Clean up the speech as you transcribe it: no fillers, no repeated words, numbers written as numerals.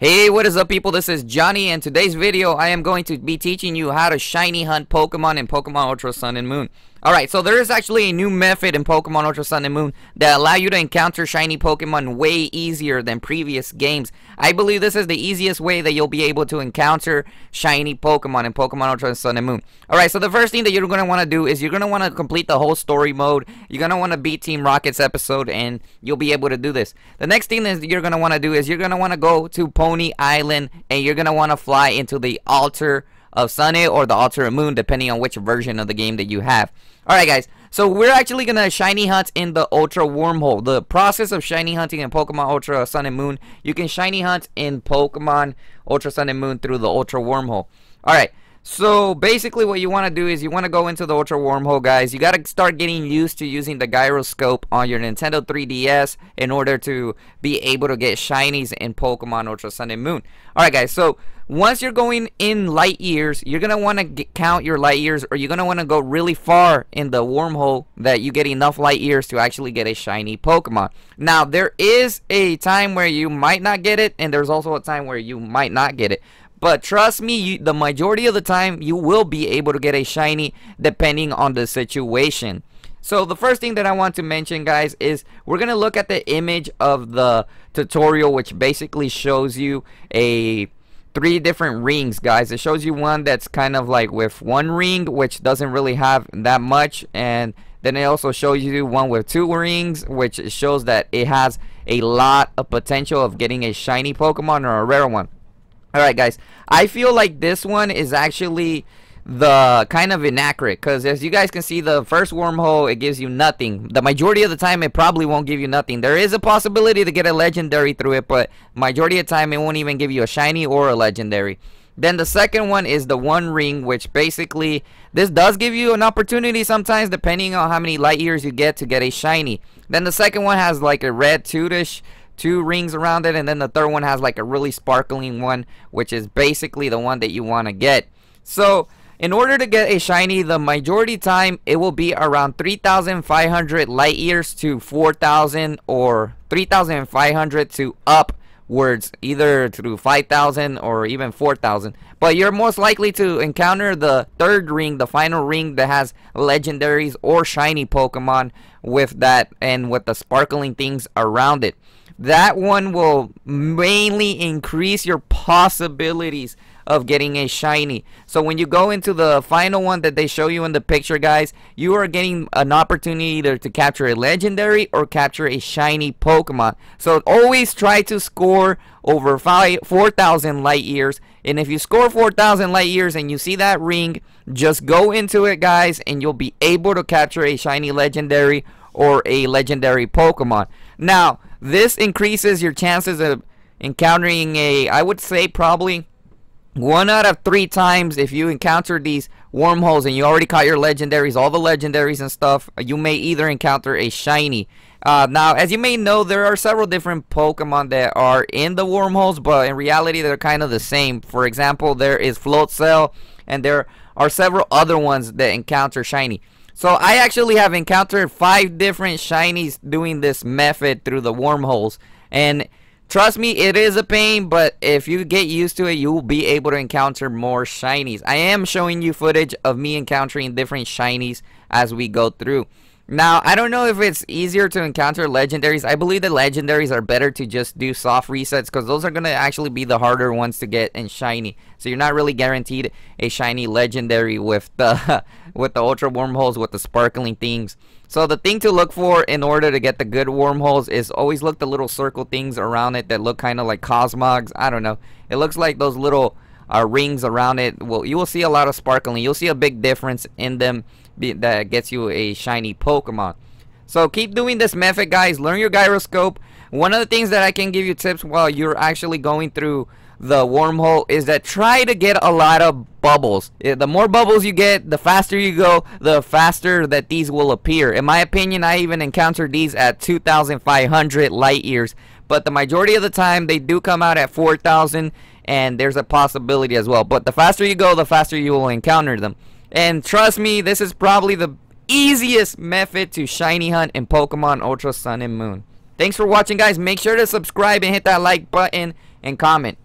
Hey, what is up, people? This is Johnny, and today's video I am going to be teaching you how to shiny hunt Pokemon in Pokemon Ultra Sun and Moon. Alright, so there is actually a new method in Pokemon Ultra Sun and Moon that allow you to encounter shiny Pokemon way easier than previous games. I believe this is the easiest way that you'll be able to encounter shiny Pokemon in Pokemon Ultra Sun and Moon. Alright, so the first thing that you're going to want to do is you're going to want to complete the whole story mode. You're going to want to beat Team Rocket's episode, and you'll be able to do this. The next thing that you're going to want to do is you're going to want to go to Pony Island, and you're going to want to fly into the Altar of Sun or the Altar of Moon, depending on which version of the game that you have. Alright guys, so we're actually going to shiny hunt in the Ultra Wormhole. The process of shiny hunting in Pokemon Ultra Sun and Moon, you can shiny hunt in Pokemon Ultra Sun and Moon through the Ultra Wormhole. Alright, so basically what you want to do is you want to go into the Ultra Wormhole, guys. You got to start getting used to using the gyroscope on your Nintendo 3DS in order to be able to get shinies in Pokemon Ultra Sun and Moon. Alright guys, so once you're going in light years, you're going to want to count your light years, or you're going to want to go really far in the wormhole that you get enough light years to actually get a shiny Pokemon. Now, there is a time where you might not get it, and there's also a time where you might not get it. But trust me, the majority of the time, you will be able to get a shiny depending on the situation. So the first thing that I want to mention, guys, is we're going to look at the image of the tutorial, which basically shows you three different rings, guys. It shows you one that's kind of like with one ring, which doesn't really have that much, and then it also shows you one with two rings, which shows that it has a lot of potential of getting a shiny Pokemon or a rare one. Alright guys, I feel like this one is actually the kind of inaccurate, because as you guys can see, the first wormhole, it gives you nothing. The majority of the time it probably won't give you nothing. There is a possibility to get a legendary through it, but majority of the time it won't even give you a shiny or a legendary. Then the second one is the one ring, which basically this does give you an opportunity sometimes depending on how many light years you get to get a shiny. Then the second one has like a red two rings around it, and then the third one has like a really sparkling one, which is basically the one that you want to get. So in order to get a shiny, the majority time it will be around 3,500 light years to 4,000, or 3,500 to upwards, either through 5,000 or even 4,000. But you're most likely to encounter the third ring, the final ring that has legendaries or shiny Pokemon with that, and with the sparkling things around it. That one will mainly increase your possibilities of getting a shiny. So when you go into the final one that they show you in the picture, guys, you are getting an opportunity either to capture a legendary or capture a shiny Pokemon. So always try to score over 4,000 light years. And if you score 4,000 light years and you see that ring, just go into it, guys, and you'll be able to capture a shiny legendary or a legendary Pokemon. Now, this increases your chances of encountering I would say probably 1 out of 3 times. If you encounter these wormholes and you already caught your legendaries, all the legendaries and stuff, you may either encounter a shiny. Now, as you may know, there are several different Pokemon that are in the wormholes, but in reality they're kind of the same. For example, there is Floatzel, and there are several other ones that encounter shiny. So I actually have encountered 5 different shinies doing this method through the wormholes, and trust me, it is a pain, but if you get used to it, you will be able to encounter more shinies. I am showing you footage of me encountering different shinies as we go through. Now, I don't know if it's easier to encounter legendaries. I believe the legendaries are better to just do soft resets, because those are going to actually be the harder ones to get in shiny. So you're not really guaranteed a shiny legendary with the ultra wormholes with the sparkling things. So the thing to look for in order to get the good wormholes is always look the little circle things around it that look kind of like Cosmogs. I don't know. It looks like those little rings around it. Well, you will see a lot of sparkling. You'll see a big difference in them that gets you a shiny Pokemon. So keep doing this method, guys. Learn your gyroscope. One of the things that I can give you tips while you're actually going through the wormhole is that try to get a lot of bubbles. The more bubbles you get, the faster you go, the faster that these will appear. In my opinion, I even encountered these at 2,500 light years, but the majority of the time they do come out at 4,000, and there's a possibility as well. But the faster you go, the faster you will encounter them. And trust me, this is probably the easiest method to shiny hunt in Pokemon Ultra Sun and Moon. Thanks for watching, guys. Make sure to subscribe and hit that like button and comment.